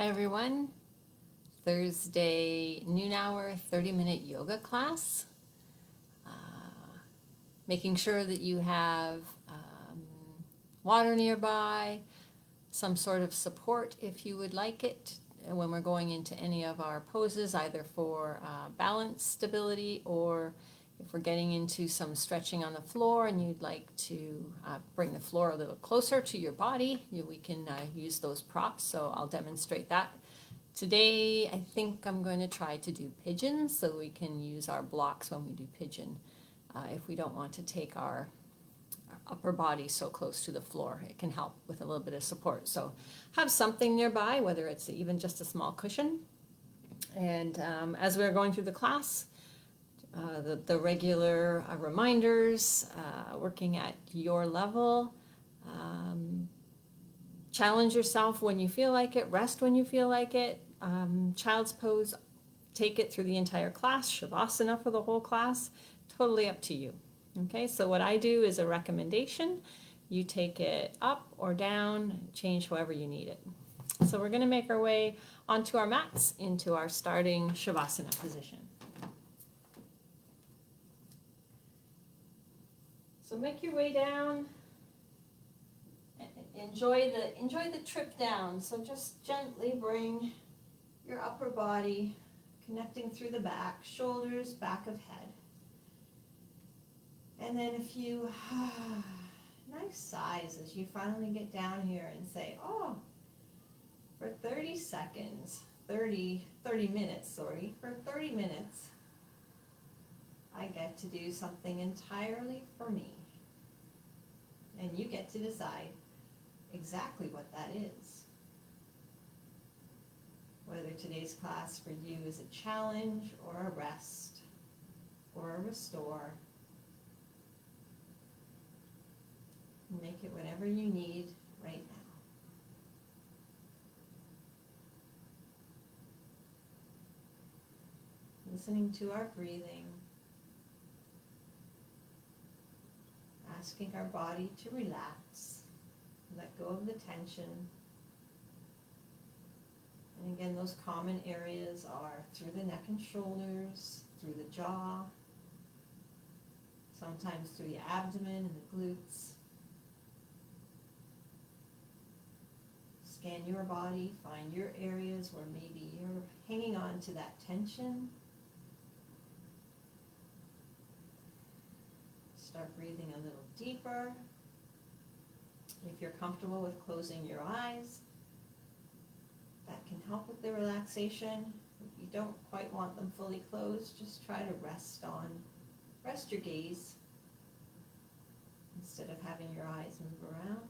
Hi everyone. Thursday noon hour 30-minute yoga class. Making sure that you have water nearby, some sort of support if you would like it when we're going into any of our poses, either for balance stability or if we're getting into some stretching on the floor and you'd like to bring the floor a little closer to your body, we can use those props. So I'll demonstrate that. Today, I think I'm going to try to do pigeons so we can use our blocks when we do pigeon if we don't want to take our upper body so close to the floor. It can help with a little bit of support. So have something nearby, whether it's even just a small cushion. And as we're going through the class, the regular reminders, working at your level. Challenge yourself when you feel like it, rest when you feel like it. Child's pose, take it through the entire class, Shavasana for the whole class, totally up to you. Okay, so what I do is a recommendation. You take it up or down, change however you need it. So we're going to make our way onto our mats into our starting Shavasana position. So make your way down. Enjoy the trip down. So just gently bring your upper body connecting through the back, shoulders, back of head. And then a few nice sighs as you finally get down here and say, oh, for 30 seconds, 30 minutes, for 30 minutes, I get to do something entirely for me. And you get to decide exactly what that is. Whether today's class for you is a challenge or a rest or a restore. Make it whatever you need right now. Listening to our breathing. Asking our body to relax. Let go of the tension. And again, those common areas are through the neck and shoulders, through the jaw, sometimes through the abdomen and the glutes. Scan your body, find your areas where maybe you're hanging on to that tension. Start breathing a little deeper. If you're comfortable with closing your eyes, that can help with the relaxation. If you don't quite want them fully closed, just try to rest your gaze instead of having your eyes move around.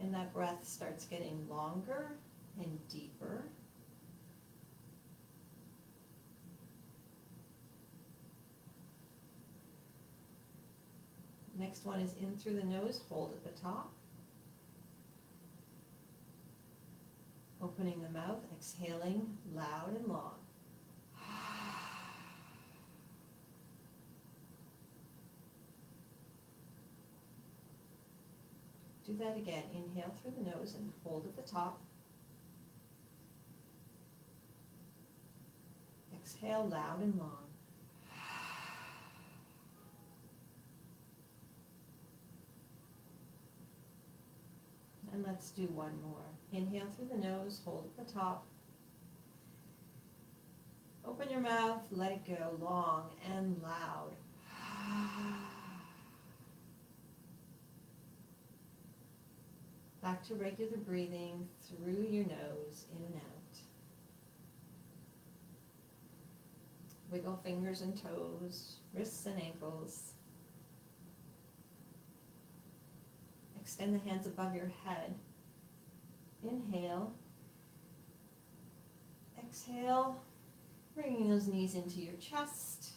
And that breath starts getting longer and deeper. Next one is in through the nose, hold at the top. Opening the mouth, exhaling loud and long. Do that again. Inhale through the nose and hold at the top. Exhale loud and long. And let's do one more. Inhale through the nose, hold at the top. Open your mouth, let it go long and loud. Back to regular breathing through your nose, in and out. Wiggle fingers and toes, wrists and ankles. Extend the hands above your head. Inhale. Exhale, bringing those knees into your chest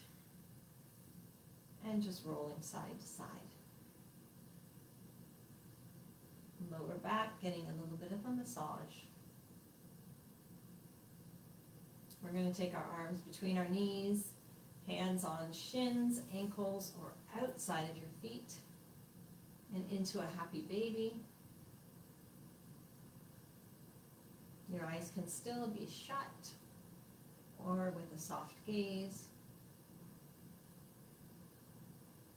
and just rolling side to side. Lower back, getting a little bit of a massage. We're going to take our arms between our knees, hands on shins, ankles, or outside of your feet. and into a happy baby. Your eyes can still be shut or with a soft gaze.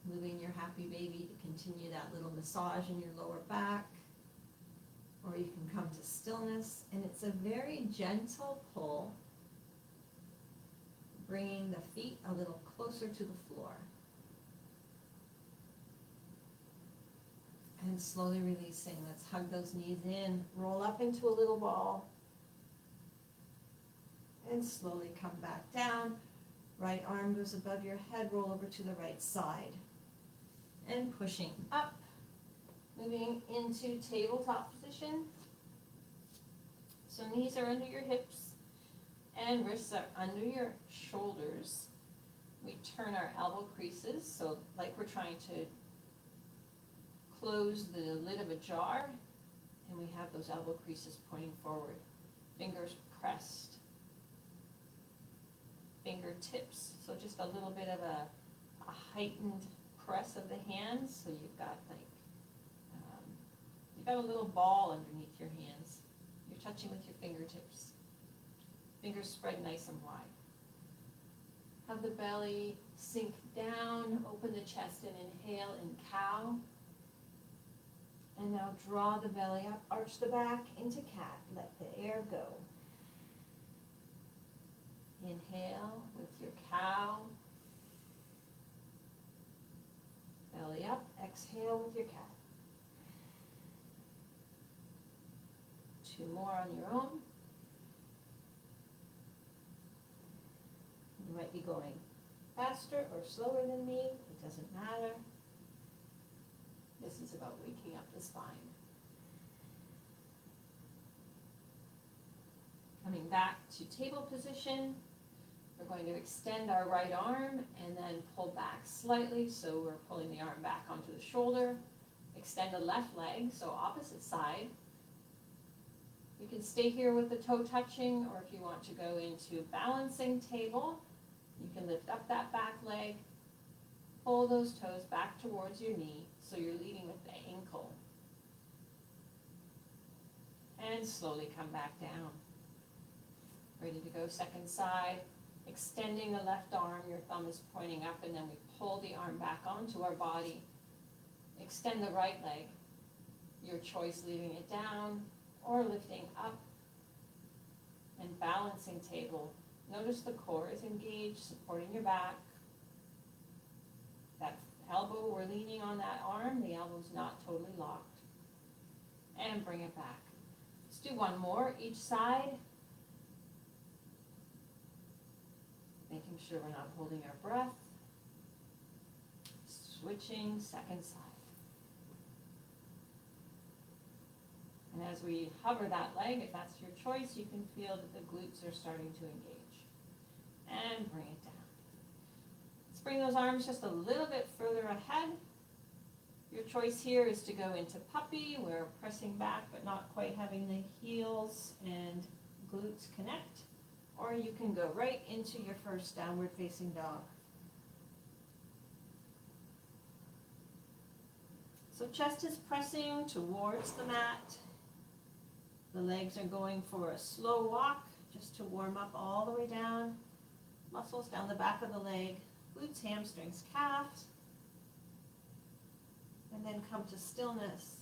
Moving your happy baby to continue that little massage in your lower back. Or you can come to stillness, and it's a very gentle pull, bringing the feet a little closer to the floor. And slowly releasing. Let's hug those knees in, roll up into a little ball, and slowly come back down. Right arm goes above your head, roll over to the right side. And pushing up, moving into tabletop position. So knees are under your hips and wrists are under your shoulders. We turn our elbow creases, so like we're trying to close the lid of a jar, and we have those elbow creases pointing forward. Fingers pressed. Fingertips, so just a little bit of a heightened press of the hands, so you've got a little ball underneath your hands. You're touching with your fingertips. Fingers spread nice and wide. Have the belly sink down, open the chest and inhale in cow. And now draw the belly up, arch the back into cat, let the air go. Inhale with your cow. Belly up, exhale with your cat. 2 more on your own. You might be going faster or slower than me, it doesn't matter. This is about waking up the spine. Coming back to table position, we're going to extend our right arm and then pull back slightly, so we're pulling the arm back onto the shoulder. Extend the left leg, so opposite side. You can stay here with the toe touching, or if you want to go into balancing table, you can lift up that back leg, pull those toes back towards your knee, so you're leading with the ankle. And slowly come back down. Ready to go second side. Extending the left arm, your thumb is pointing up, and then we pull the arm back onto our body. Extend the right leg. Your choice, leaving it down or lifting up. And balancing table. Notice the core is engaged, supporting your back. That elbow, we're leaning on that arm, the elbow's not totally locked. And bring it back. Let's do one more each side. Making sure we're not holding our breath. Switching, second side. And as we hover that leg, if that's your choice, you can feel that the glutes are starting to engage. And bring it down. Let's bring those arms just a little bit further ahead. Your choice here is to go into puppy. We're pressing back but not quite having the heels and glutes connect. Or you can go right into your first downward facing dog. So chest is pressing towards the mat. The legs are going for a slow walk just to warm up all the way down. Muscles down the back of the leg, glutes, hamstrings, calves. And then come to stillness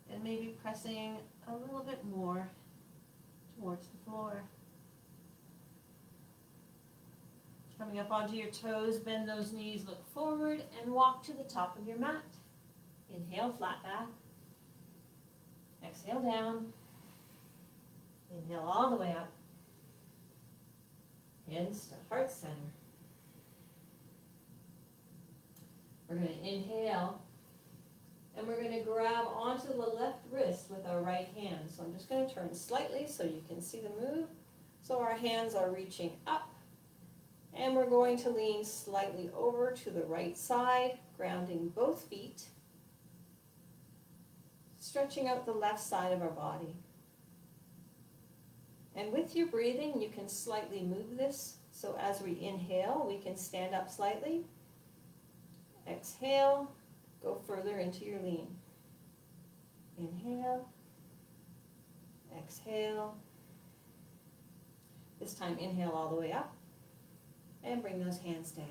and maybe pressing a little bit more towards the floor. Coming up onto your toes, bend those knees, look forward, and walk to the top of your mat. Inhale, flat back. Exhale, down. Inhale all the way up. Hands to heart center. We're going to inhale, and we're going to grab onto the left wrist with our right hand. So I'm just going to turn slightly so you can see the move. So our hands are reaching up. And we're going to lean slightly over to the right side, grounding both feet, stretching out the left side of our body. And with your breathing, you can slightly move this. So as we inhale, we can stand up slightly. Exhale, go further into your lean. Inhale, exhale. This time inhale all the way up and bring those hands down.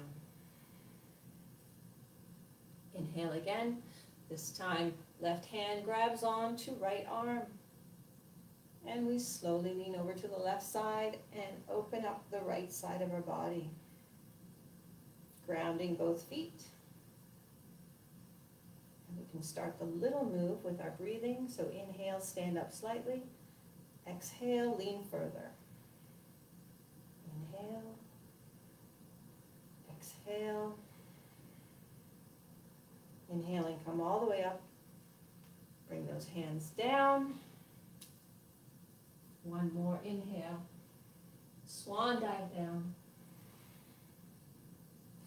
Inhale again. This time left hand grabs on to right arm. And we slowly lean over to the left side and open up the right side of our body. Grounding both feet. And we can start the little move with our breathing. So inhale, stand up slightly. Exhale, lean further. Inhale. Exhale. Inhaling, come all the way up. Bring those hands down. One more inhale. Swan dive down.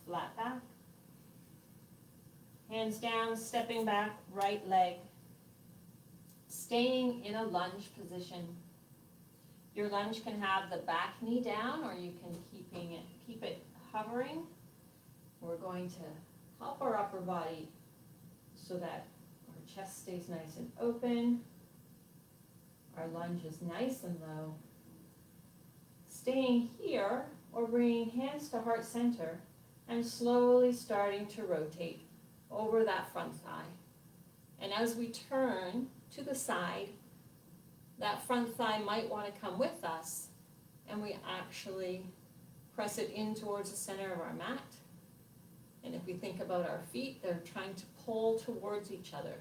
Flat back. Hands down, stepping back, right leg. Staying in a lunge position. Your lunge can have the back knee down, or you can keep it hovering. We're going to help our upper body so that our chest stays nice and open. Our lunge is nice and low. Staying here, or bringing hands to heart center, and slowly starting to rotate over that front thigh. And as we turn to the side, that front thigh might want to come with us, and we actually press it in towards the center of our mat. And if we think about our feet, they're trying to pull towards each other.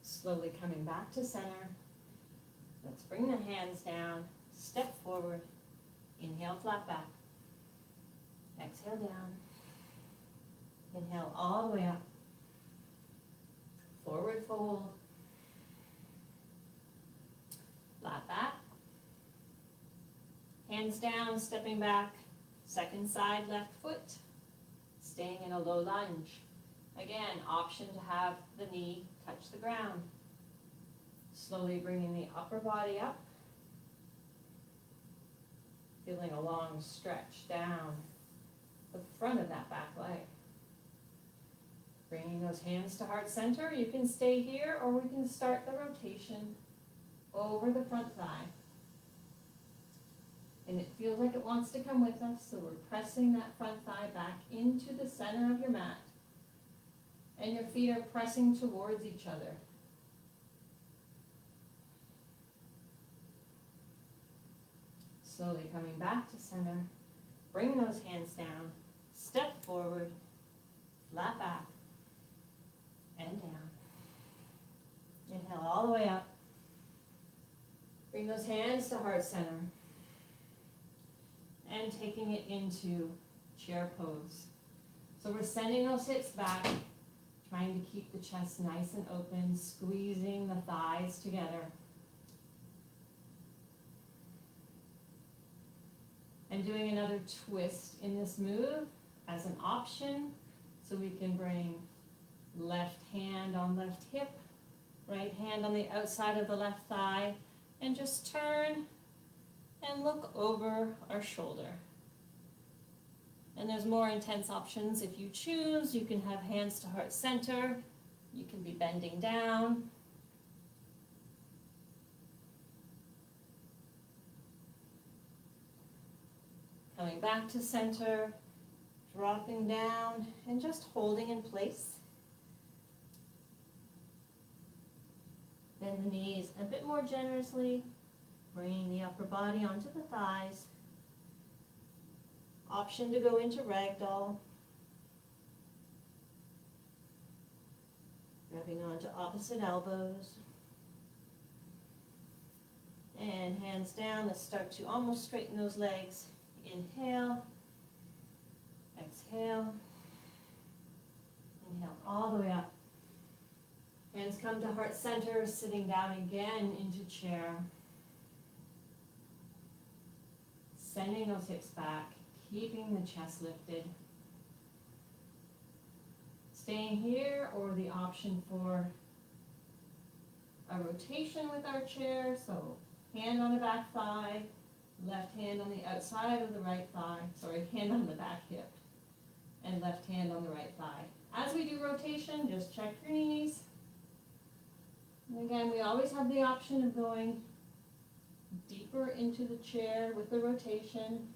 Slowly coming back to center. Let's bring the hands down, step forward, inhale, flat back. Exhale down. Inhale all the way up. Forward fold. Flat back. Hands down, stepping back. Second side, left foot. Staying in a low lunge. Again, option to have the knee touch the ground. Slowly bringing the upper body up. Feeling a long stretch down the front of that back leg. Bringing those hands to heart center. You can stay here, or we can start the rotation over the front thigh. And it feels like it wants to come with us, so we're pressing that front thigh back into the center of your mat. And your feet are pressing towards each other. Slowly coming back to center. Bring those hands down. Step forward. Flat back. And down. Inhale all the way up. Bring those hands to heart center. And taking it into chair pose. So we're sending those hips back, trying to keep the chest nice and open, squeezing the thighs together. And doing another twist in this move as an option. So we can bring left hand on left hip, right hand on the outside of the left thigh, and just turn and look over our shoulder. And there's more intense options if you choose. You can have hands to heart center. You can be bending down. Coming back to center, dropping down, and just holding in place. Bend the knees a bit more generously, bringing the upper body onto the thighs. Option to go into ragdoll. Grabbing onto opposite elbows. And hands down, let's start to almost straighten those legs. Inhale, exhale, inhale all the way up. Hands come to heart center, sitting down again into chair. Sending those hips back, keeping the chest lifted. Staying here, or the option for a rotation with our chair. So hand on the back thigh, left hand on the outside of the right thigh, hand on the back hip. and left hand on the right thigh. As we do rotation, just check your knees. And again, we always have the option of going deeper into the chair with the rotation.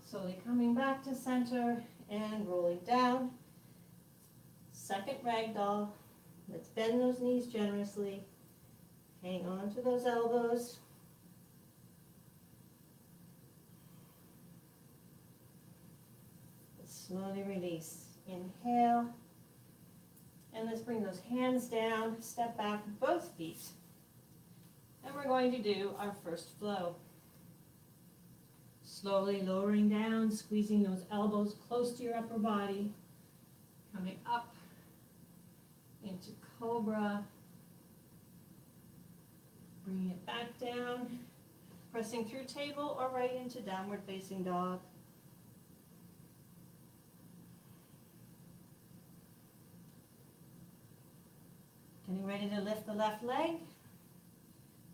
Slowly coming back to center and rolling down. Second ragdoll. Let's bend those knees generously. Hang on to those elbows. Slowly release. Inhale. And let's bring those hands down. Step back with both feet. And we're going to do our first flow. Slowly lowering down, squeezing those elbows close to your upper body. Coming up into cobra. Bringing it back down. Pressing through table or right into downward facing dog. Getting ready to lift the left leg.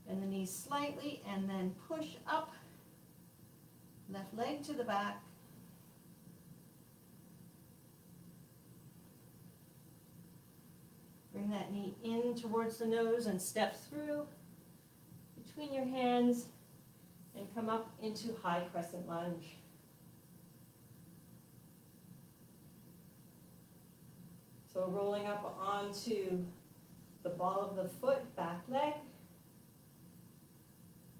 Bend the knees slightly and then push up. Left leg to the back. Bring that knee in towards the nose and step through between your hands and come up into high crescent lunge. So rolling up onto the ball of the foot, back leg.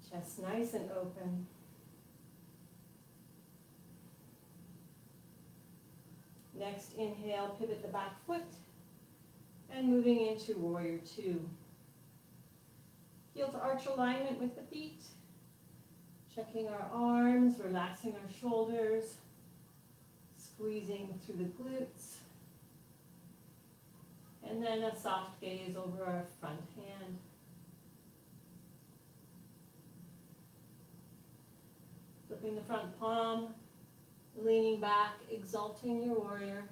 Chest nice and open. Next, inhale, pivot the back foot, and moving into warrior two. Heel to arch alignment with the feet. Checking our arms, relaxing our shoulders, squeezing through the glutes. And then a soft gaze over our front hand. Flipping the front palm, leaning back, exalting your warrior.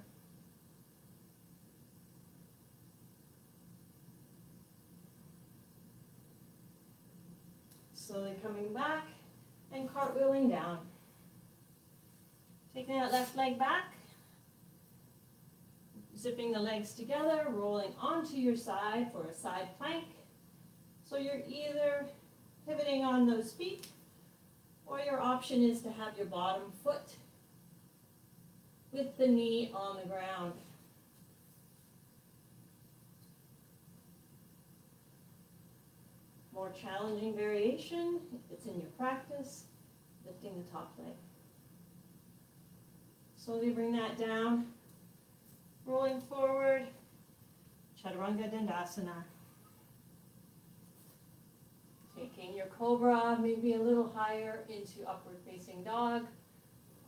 Slowly coming back and cartwheeling down. Taking that left leg back, zipping the legs together, rolling onto your side for a side plank. So you're either pivoting on those feet, or your option is to have your bottom foot with the knee on the ground. More challenging variation, if it's in your practice, lifting the top leg. Slowly bring that down, rolling forward, Chaturanga Dandasana. Taking your cobra maybe a little higher into upward facing dog,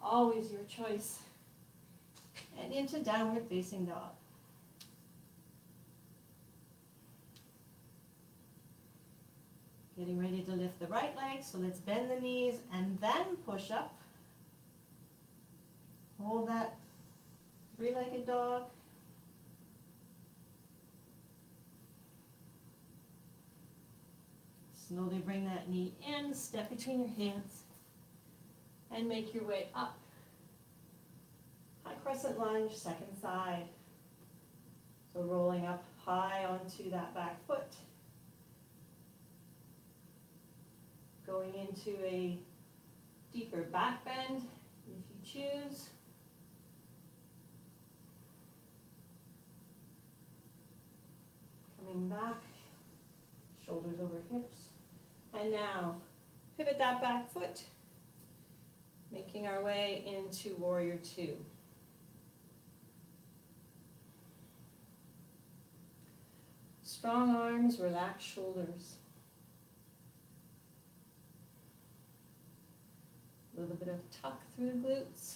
always your choice, and into downward facing dog. Getting ready to lift the right leg, so let's bend the knees and then push up. Hold that three-legged dog. Slowly bring that knee in, step between your hands, and make your way up. High crescent lunge, second side. So rolling up high onto that back foot. Going into a deeper back bend if you choose. Coming back, shoulders over hips. And now, pivot that back foot, making our way into warrior two. Strong arms, relaxed shoulders. A little bit of tuck through the glutes.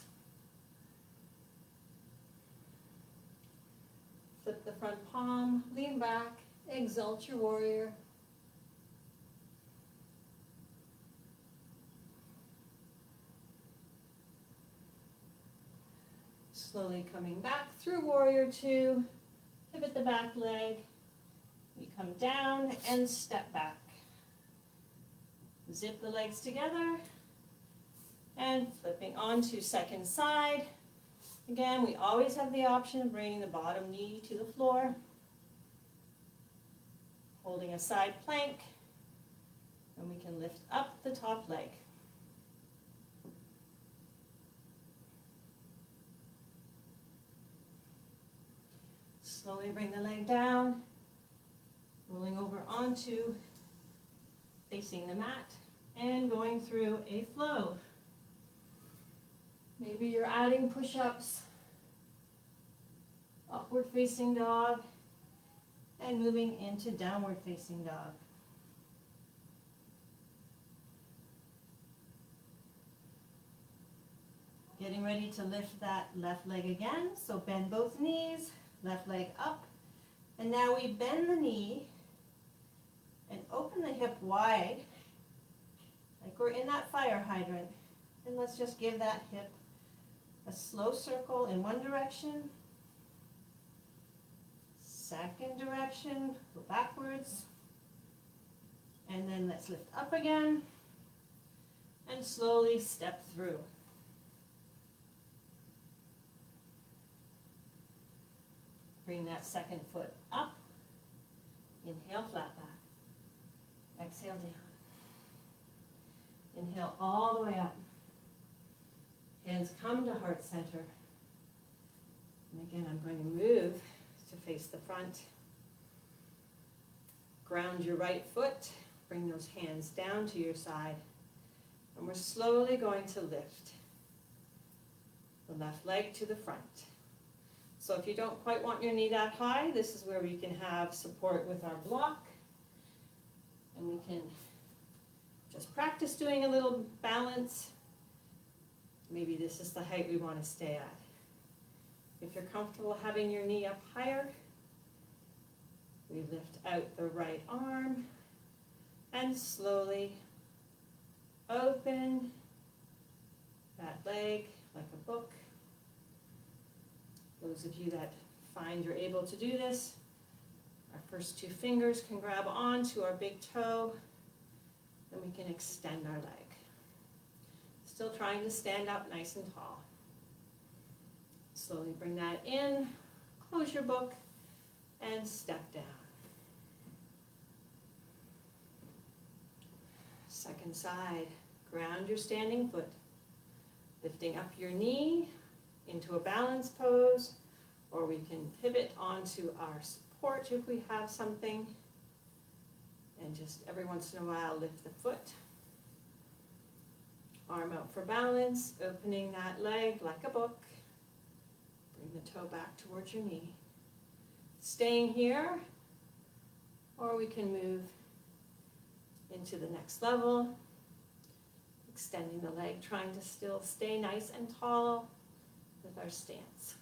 Flip the front palm, lean back, exalt your warrior. Slowly coming back through warrior two, pivot the back leg. You come down and step back. Zip the legs together and flipping onto second side. Again, we always have the option of bringing the bottom knee to the floor, holding a side plank, and we can lift up the top leg. Slowly bring the leg down, rolling over onto facing the mat and going through a flow. Maybe you're adding push-ups, upward facing dog, and moving into downward facing dog. Getting ready to lift that left leg again, so bend both knees, left leg up, and now we bend the knee and open the hip wide, like we're in that fire hydrant, and let's just give that hip a slow circle in one direction, second direction, go backwards, and then let's lift up again, and slowly step through. Bring that second foot up, inhale, flat back, exhale down. Inhale all the way up. Hands come to heart center. And again, I'm going to move to face the front. Ground your right foot. Bring those hands down to your side. And we're slowly going to lift the left leg to the front. So if you don't quite want your knee that high, this is where we can have support with our block. And we can just practice doing a little balance. Maybe this is the height we want to stay at. If you're comfortable having your knee up higher, we lift out the right arm and slowly open that leg like a book. Those of you that find you're able to do this, our first two fingers can grab onto our big toe, and we can extend our leg. Still trying to stand up nice and tall. Slowly bring that in, close your book, and step down. Second side, ground your standing foot, lifting up your knee into a balance pose, or we can pivot onto our support if we have something, and just every once in a while lift the foot. Arm out for balance, opening that leg like a book. Bring the toe back towards your knee. Staying here, or we can move into the next level, extending the leg, trying to still stay nice and tall with our stance.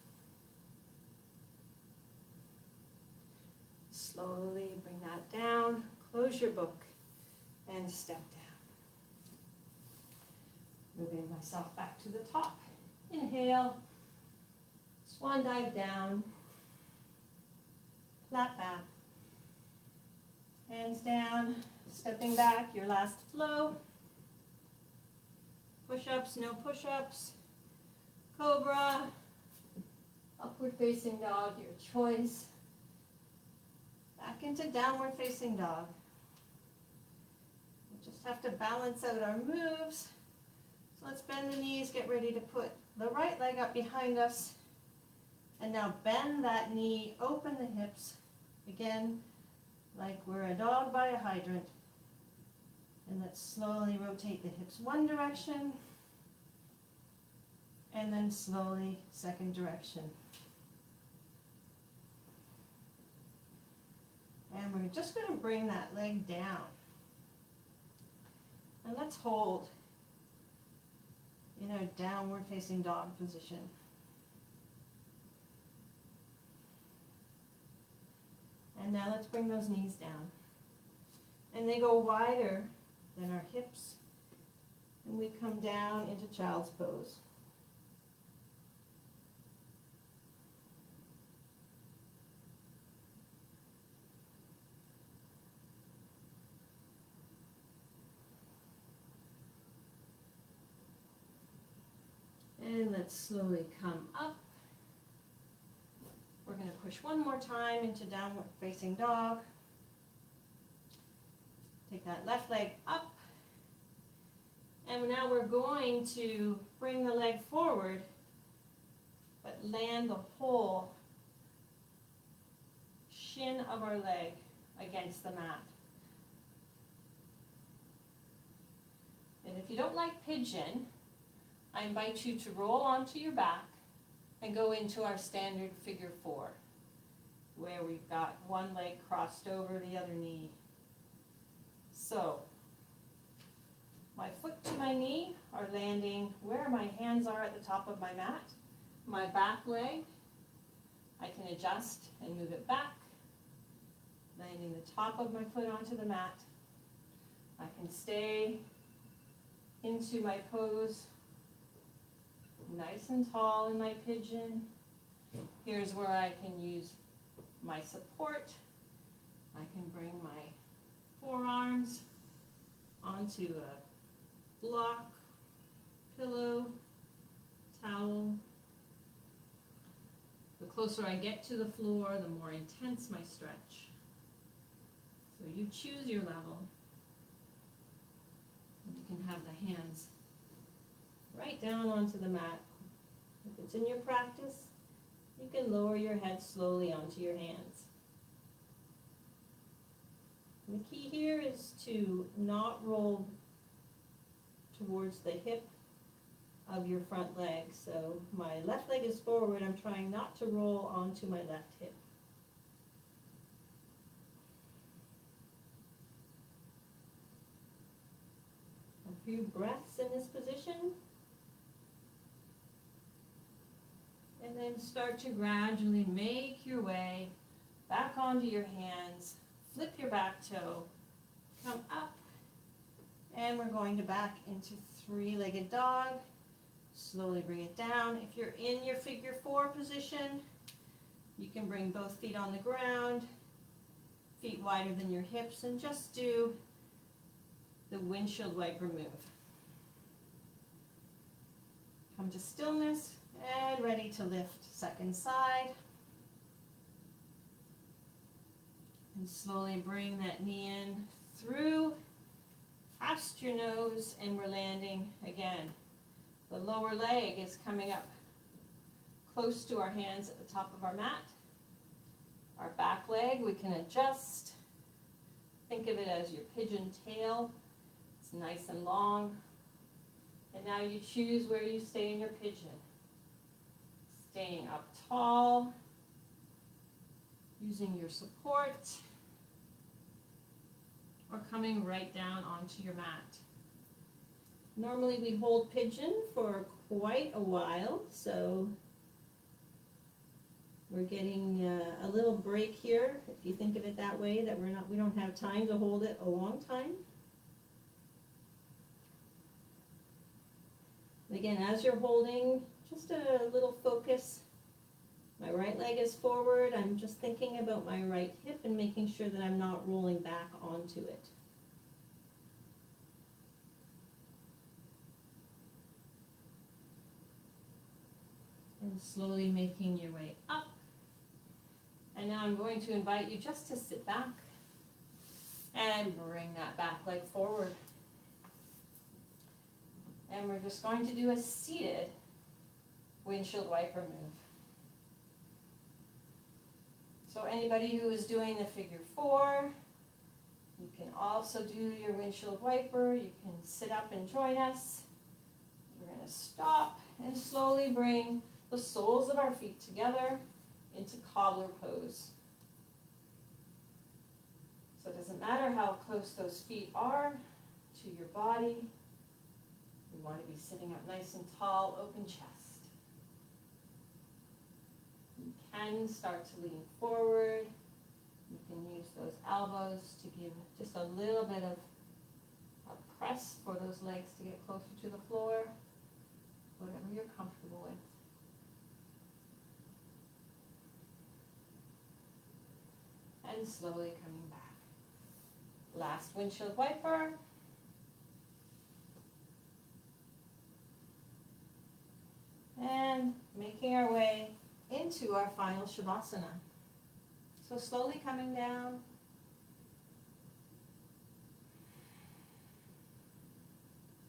Slowly bring that down, close your book, and step down. Moving myself back to the top. Inhale, swan dive down, flat back, hands down, stepping back, your last flow. Push-ups, no push-ups. Cobra, upward facing dog, your choice. Back into downward facing dog. We just have to balance out our moves. So let's bend the knees, get ready to put the right leg up behind us. And now bend that knee, open the hips. Again, like we're a dog by a hydrant. And let's slowly rotate the hips one direction. And then slowly second direction. And we're just going to bring that leg down. And let's hold in our downward facing dog position. And now let's bring those knees down. And they go wider than our hips. And we come down into child's pose. And let's slowly come up. We're going to push one more time into downward facing dog. Take that left leg up. And now we're going to bring the leg forward, but land the whole shin of our leg against the mat. And if you don't like pigeon, I invite you to roll onto your back and go into our standard figure 4, where we've got one leg crossed over the other knee. So, my foot to my knee are landing where my hands are at the top of my mat. My back leg, I can adjust and move it back, landing the top of my foot onto the mat. I can stay into my pose, nice and tall in my pigeon. Here's where I can use my support. I can bring my forearms onto a block, pillow, towel. The closer I get to the floor, the more intense my stretch. So you choose your level. And you can have the hands right down onto the mat. If it's in your practice, you can lower your head slowly onto your hands. And the key here is to not roll towards the hip of your front leg. So my left leg is forward. I'm trying not to roll onto my left hip. A few breaths in this position. And then start to gradually make your way back onto your hands. Flip your back toe. Come up. And we're going to back into three-legged dog. Slowly bring it down. If you're in your figure 4 position, you can bring both feet on the ground, feet wider than your hips, and just do the windshield wiper move. Come to stillness and ready to lift second side. And slowly bring that knee in through, past your nose, and we're landing again. The lower leg is coming up close to our hands at the top of our mat. Our back leg, we can adjust. Think of it as your pigeon tail. It's nice and long. And now you choose where you stay in your pigeon. Staying up tall, using your support, or coming right down onto your mat. Normally we hold pigeon for quite a while, so we're getting a little break here, if you think of it that way, that we don't have time to hold it a long time. Again, as you're holding, just a little focus. My right leg is forward. I'm just thinking about my right hip and making sure that I'm not rolling back onto it. And slowly making your way up. And now I'm going to invite you just to sit back and bring that back leg forward. And we're just going to do a seated windshield wiper move. So anybody who is doing the figure 4, you can also do your windshield wiper. You can sit up and join us. We're going to stop and slowly bring the soles of our feet together into cobbler pose. So it doesn't matter how close those feet are to your body. We want to be sitting up nice and tall, open chest. You can start to lean forward. You can use those elbows to give just a little bit of a press for those legs to get closer to the floor, whatever you're comfortable with. And slowly coming back. Last windshield wiper. making our way into our final Shavasana. So slowly coming down.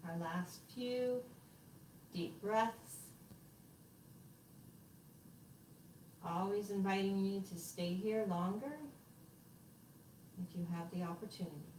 Our last few deep breaths. Always inviting you to stay here longer if you have the opportunity.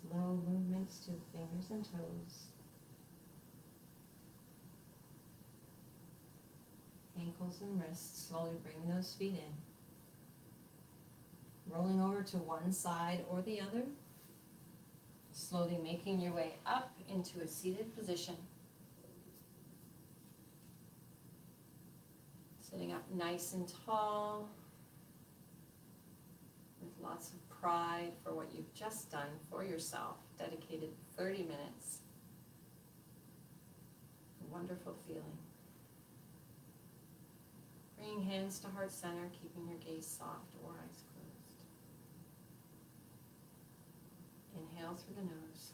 Slow movements to the fingers and toes. Ankles and wrists, slowly bring those feet in. Rolling over to one side or the other. Slowly making your way up into a seated position. Sitting up nice and tall. With lots of pride for what you've just done for yourself. Dedicated 30 minutes. A wonderful feeling. Bringing hands to heart center, keeping your gaze soft or eyes closed. Inhale through the nose.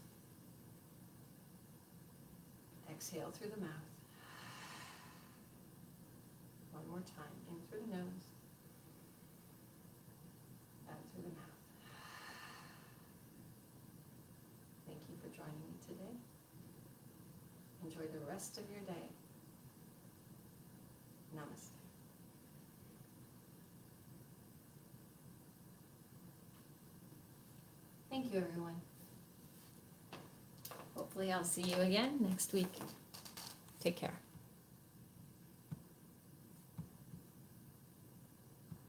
Exhale through the mouth. One more time. In through the nose. Out through the mouth. Thank you for joining me today. Enjoy the rest of your day. Namaste. Thank you, everyone. Hopefully I'll see you again next week. Take care.